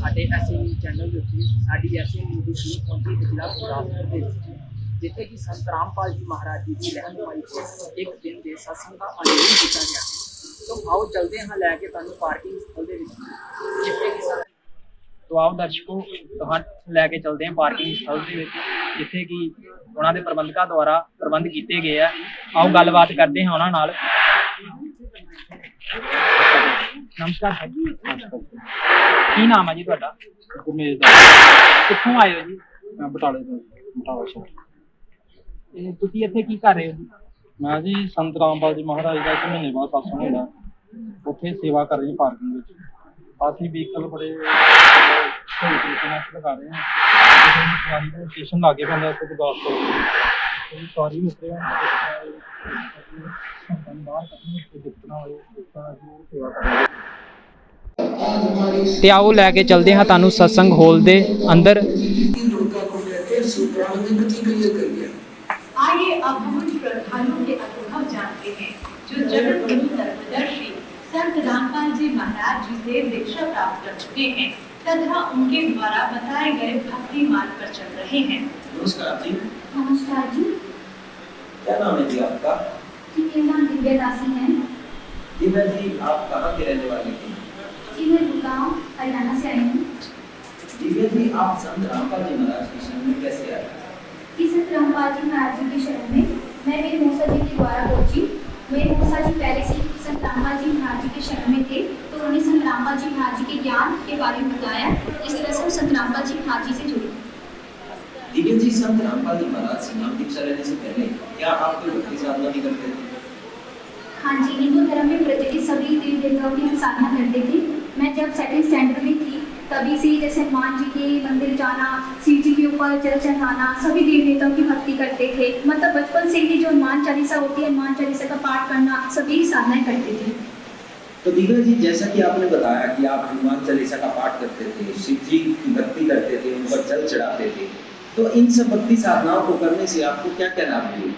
ਸਾਡੇ ਐਸਐਮਈ ਚੈਨਲ ਦੇ ਉੱਤੇ ਸਾਡੀ ਐਸਐਮਈ ਦੀ ਟੀਮ ਪਹੁੰਚੀ ਤੇ ਜ਼ਿਲ੍ਹਾ ਗੁਰਦਾਸਪੁਰ ਦੇ ਵਿੱਚ, ਜਿੱਥੇ ਕਿ ਸੰਤ ਰਾਮਪਾਲ ਜੀ ਮਹਾਰਾਜ ਜੀ ਦੀ ਰਹਿਨੁਮਾਈ ਇੱਕ ਦਿਨ ਦੇ ਸਤਸੰਗ ਦਾ ਆਯੋਜਨ ਕੀਤਾ ਗਿਆ। तो आओ चलते हैं लैके तुहानू पार्किंग स्थल दे विच, जिथे कि तो आओ दर्शकों तुहानू लैके चलते हैं पार्किंग स्थल दे विच, जिथे कि उन्हां दे प्रबंधकां द्वारा प्रबंध कीते गए हैं। आओ गलबात करते हैं उन्हां नाल। नमस्कार सर जी, की नाम है जी तुहाडा? गुरमेज दा। कित्थों आए हो जी? मैं बटाले तो बटाला शहर। तुसीं इत्थे की कर रहे हो जी? मैं जी संत रामपाल जी महाराज का 1 महीने बाद सत्संग होगा, उत्थे सेवा कर रही पार्किंग में। असं व्हीकल बड़े सही तरीके लगा रहे हैं। सवारी को स्टेशन लागे पैंदा इत्थे गुरदासपुर, सवारी भी उतरे बाहर दिक्कत ना होए, सेवा कर रहे हैं। ते आओ लैके चलते हैं तुहानू सत्संग हॉल दे अंदर। आइए अब हम उन श्रद्धालुओं के अनुभव जानते हैं जो जगत गुरु तत्वदर्शी संत रामपाल जी महाराज जी से दीक्षा प्राप्त कर चुके हैं तथा उनके द्वारा बताए गए भक्ति मार्ग पर चल रहे हैं। नमस्कार जी। नमस्कार जी। क्या नाम है जी आपका? जी मेरा नाम दिव्या दासी है। दिव्या जी, आप कहाँ के रहने वाले हैं? जी मैं गुड़गांव हरियाणा से आई हूँ। दिव्या जी, आप संत रामपाल जी महाराज के शरण में कैसे आए? इस संत रामपाल जी महाराज जी के शरण में मैं मेरे मौसा जी के द्वारा पहुंची। मेरे मौसा जी पहले से ही संत रामपाल जी महाराज जी के शरण में थे, तो उन्होंने संत रामपाल जी महाराज जी के ज्ञान के बारे में बताया। इस तरह से संत रामपाल जी महाराज जी से जुड़ी। दिव्या जी, संत रामपाल जी महाराज से नाम दीक्षा लेने से पहले क्या आप कोई भक्ति साधना भी करते थे? हाँ जी, हिंदू धर्म में प्रचलित सभी देवी देवताओं की साधना करते थे। मैं जब 2nd स्टैंडर्ड में थी तभी से जैसे हनुमान जी के मंदिर जाना, शिव जी के ऊपर जल चढ़ाना, सभी देवी देवताओं की भक्ति करते थे। मतलब बचपन से ही जो हनुमान चालीसा होती है, हनुमान चालीसा का पाठ करना, सभी साधनाएं करते थे। तो दिव्या जी, जैसा कि आपने बताया कि आप हनुमान चालीसा का पाठ करते थे, शिव जी की भक्ति करते थे, उन पर जल चढ़ाते थे, तो इन सब भक्ति साधनाओं को करने से आपको क्या क्या लाभ मिले?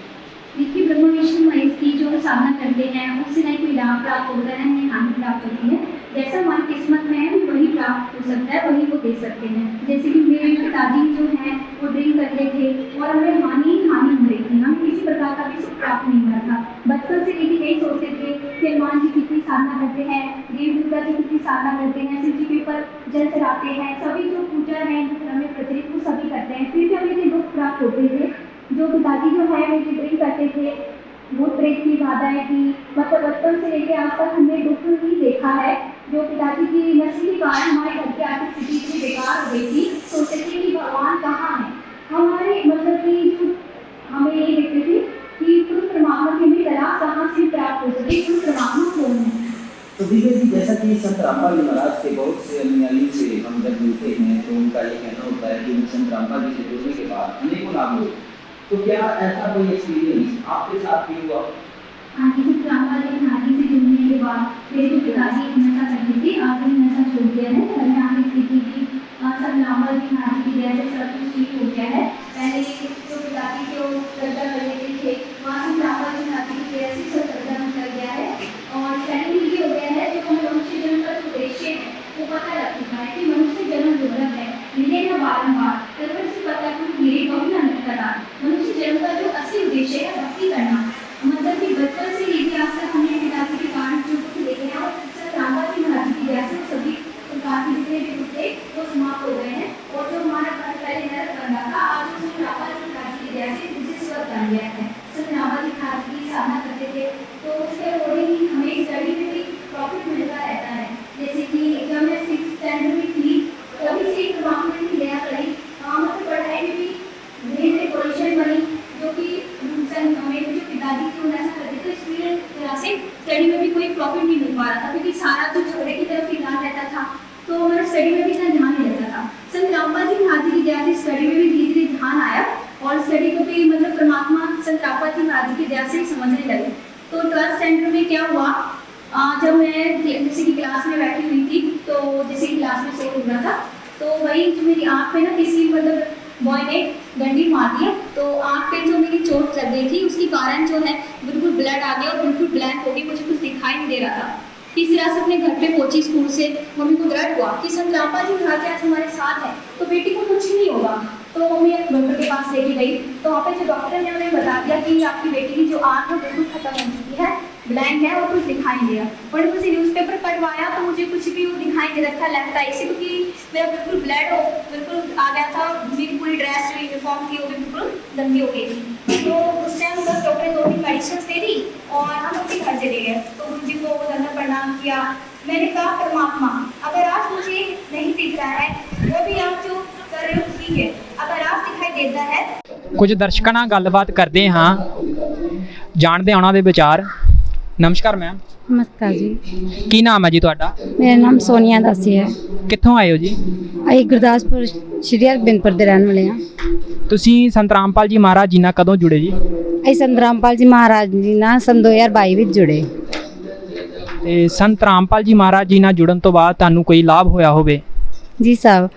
देखिए, ब्रह्म विष्णु महेश की जो साधना करते हैं उससे नहीं कोई लाभ प्राप्त होता है, नहीं हानि प्राप्त होती है। जैसा हमारी किस्मत में है वही प्राप्त हो सकता है, वही वो दे सकते हैं। जैसे कि मेरे पिताजी जो हैं वो ड्रिंक करते थे और हमें हानि हो रही थी, हमें किसी प्रकार का भी सुख प्राप्त नहीं हो रहा था। बचपन से लेकर यही सोचते थे कि हनुमान जी कितनी साधना करते हैं, देवी दुर्गा जी कितनी साधना करते हैं, शिव जी के ऊपर जल चढ़ाते हैं, सभी जो पूजा है जो धर्म में प्रचलित वो सभी करते हैं, फिर भी हमें दुख प्राप्त होते थे। जो पिताजी जो है वो ड्रिंक करते थे, भूत प्रेत की बाधाएं थी, मतलब बचपन से लेकर आज तक हमने दुख ही देखा है। जो पिताजी की नशे के कारण हमारे घर की आर्थिक स्थिति इतनी बेकार हो गई थी, सोचते थे कि भगवान कहाँ है। हमारे मतलब कि जो हमें ये देखते थे कि पूर्ण परमात्मा की हमें तलाश कहाँ से प्राप्त हो सके, पूर्ण परमात्मा कौन है। तो दिव्या जी, जैसा कि संत रामपाल जी महाराज के बहुत से अनुयायी से हम जब मिलते हैं तो उनका ये कहना होता है कि संत रामपाल जी से जुड़ने के बाद अनेकों लाभ हुए, तो क्या ऐसा कोई एक्सपीरियंस आपके साथ भी हुआ? हाँ जी, संत रामपाल जी महाराज जी से जुड़ने के बाद मेरे जो पिताजी नशा करते थे, आज भी नशा छोड़ दिया है। घर में आने स्थिति की संत रामपाल जी महाराज जी की दया से सब कुछ ठीक हो गया है। पहले जो पिताजी जो श्रद्धा कर लेते थे वहाँ संत रामपाल जी महाराज जी की दया से सब श्रद्धा निकल गया है। और सेकंड ये हो गया है जो मनुष्य जन्म का जो उद्देश्य है वो पता लग चुका है कि मनुष्य जन्म दुर्लभ है, मिले न बारंबार, तब से पता कि मेरे बहु न निकला। मनुष्य जन्म का जो असली उद्देश्य है भक्ति करना। मतलब कि बचपन से लेकर आज तक हमने पिताजी के कारण जो कुछ देखे हैं और संत रामपाल जी महाराज जी की दया से सभी प्रकार के जितने भी दुख थे वो समाप्त हो गए हैं। और जो हमारा घर पहले नरक बन रहा था, आज संत रामपाल जी महाराज जी की दया से मुझे स्वर्ग बन गया है। संत रामपाल जी महाराज की साधना करते थे तो उसके अकॉर्डिंग हमें स्टडी में भी प्रॉफिट मिलता रहता है। जैसे कि जब मैं 6th स्टैंडर्ड में थी तभी से परमात्मा की दया करी, मतलब पढ़ाई में भी धीरे धीरे पोजिशन बनी, जो कि मेरे जो पिताजी थे वो ऐसा करते थे, इसलिए तरह से स्टडी में भी कोई प्रॉफिट नहीं मिल पा रहा था क्योंकि सारा तो झगड़े की तरफ ही ध्यान रहता था, तो मेरा स्टडी में भी इतना ध्यान नहीं रहता था। संत रामपाल जी महाराज जी की दया से स्टडी में भी धीरे धीरे ध्यान आया और स्टडी को भी मतलब परमात्मा संत रामपाल जी महाराज जी की दया से समझने लगे। तो 12th स्टैंडर्ड में क्या हुआ, जब मैं जैसे कि क्लास में बैठी हुई थी तो जैसे क्लास में शोर हो रहा था तो वही जो मेरी आँख पे ना किसी मतलब बॉय ने डंडी मार दिया, तो आँख पे जो मेरी चोट लग गई थी उसके कारण जो है बिल्कुल ब्लड आ गया और बिल्कुल ब्लैक हो गई, मुझे कुछ दिखाई नहीं दे रहा था। तीसरा से अपने घर पे पहुंची स्कूल से, मम्मी को दर्द हुआ कि संत रामपाल जी महाराज आज हमारे साथ है तो बेटी को कुछ नहीं होगा। तो मम्मी एक डॉक्टर के पास लेके गई, तो वहाँ पे जो डॉक्टर ने उन्हें बता दिया कि आपकी बेटी की जो आँख है बिल्कुल खत्म हो चुकी है, ब्लैंक है और कुछ दिखाई नहीं दे रहा। और मुझे न्यूज़पेपर कटवाया तो मुझे कुछ भी वो दिखाई नहीं रखा लेफ्ट आई से, क्योंकि मेरा बिल्कुल ब्लड बिल्कुल आ गया था, मेरी पूरी ड्रेस जो यूनिफॉर्म थी वो भी बिल्कुल गंदी हो गई थी। तो उस टाइम बस डॉक्टर ने 2-3 मेडिसिन दे दी और हम अपने घर चले गए। तो गुरु जी को धन्यवाद प्रणाम किया। मैंने कहा परमात्मा अगर आज मुझे नहीं दिख रहा है, वो भी आप जो कर रहे हो ठीक है, अगर आज दिखाई देता है। ਕੁਝ ਦਰਸ਼ਕਾਂ ਨਾਲ ਗੱਲਬਾਤ ਕਰਦੇ ਹਾਂ, ਜਾਣਦੇ ਹਾਂ ਉਹਨਾਂ ਦੇ ਵਿਚਾਰ। ਨਮਸਕਾਰ ਮੈਮ, नमस्कार जी, ਕੀ ਨਾਮ ਹੈ ਜੀ ਤੁਹਾਡਾ? मेरा नाम सोनिया दासी है। ਕਿੱਥੋਂ ਆਏ ਹੋ ਜੀ? ਅਸੀਂ ਗੁਰਦਾਸਪੁਰ ਸ਼੍ਰੀ ਹਰਗੋਬਿੰਦਪੁਰ ਦੇ ਰਹਿਣ ਵਾਲੇ ਹਾਂ। ਤੁਸੀਂ ਸੰਤ ਰਾਮਪਾਲ ਜੀ ਮਹਾਰਾਜ ਜੀ ਨਾਲ ਕਦੋਂ ਜੁੜੇ ਜੀ? ਅਸੀਂ ਸੰਤ ਰਾਮਪਾਲ ਜੀ ਮਹਾਰਾਜ ਜੀ ਨਾਲ ਸੰਨ 2022 ਵਿੱਚ ਜੁੜੇ। ਤੇ ਸੰਤ ਰਾਮਪਾਲ ਜੀ ਮਹਾਰਾਜ ਜੀ ਨਾਲ ਜੁੜਨ ਤੋਂ ਬਾਅਦ ਤੁਹਾਨੂੰ ਕੋਈ ਲਾਭ ਹੋਇਆ ਹੋਵੇ? ਜੀ ਸਾਹਿਬ,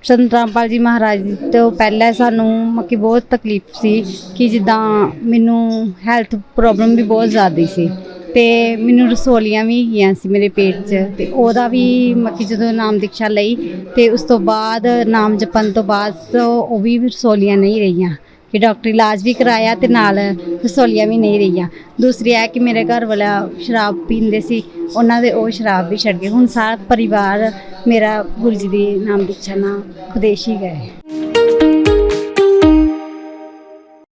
ਸੰਤ ਰਾਮਪਾਲ ਜੀ ਮਹਾਰਾਜ ਜੀ ਤੋਂ ਪਹਿਲਾਂ ਸਾਨੂੰ ਮੱਕੀ ਬਹੁਤ ਤਕਲੀਫ ਸੀ ਕਿ ਜਿੱਦਾਂ ਮੈਨੂੰ ਹੈਲਥ ਪ੍ਰੋਬਲਮ ਵੀ ਬਹੁਤ ਜ਼ਿਆਦਾ ਸੀ ਤੇ ਮੈਨੂੰ ਰਸੋਲੀਆਂ ਵੀ ਹੈਗੀਆਂ ਸੀ ਮੇਰੇ ਪੇਟ 'ਚ, ਤੇ ਉਹਦਾ ਵੀ ਮੱਕੀ ਜਦੋਂ ਨਾਮ ਦੀਕਸ਼ਾ ਲਈ ਤੇ ਉਸ ਤੋਂ ਬਾਅਦ ਨਾਮ ਜਪਣ ਤੋਂ ਬਾਅਦ ਉਹ ਵੀ ਰਸੋਲੀਆਂ ਨਹੀਂ ਰਹੀਆਂ ਕਿ ਡਾਕਟਰੀ ਇਲਾਜ ਵੀ ਕਰਾਇਆ ਤੇ ਨਾਲ ਰਸੋਲੀਆਂ ਵੀ ਨਹੀਂ ਰਹੀਆਂ। ਦੂਸਰੀ ਹੈ ਕਿ ਮੇਰੇ ਘਰ ਵਾਲਾ ਸ਼ਰਾਬ ਪੀਂਦੇ ਸੀ, ਉਹਨਾਂ ਦੇ ਉਹ ਸ਼ਰਾਬ ਵੀ ਛੱਡ ਗਏ। ਹੁਣ ਸਾਰਾ ਪਰਿਵਾਰ ਮੇਰਾ ਗੁਰੂ ਜੀ ਦੇ ਨਾਮ ਦੀਕਸ਼ਾ ਨਾਲ ਉਪਦੇਸ਼ ਹੀ ਗਏ।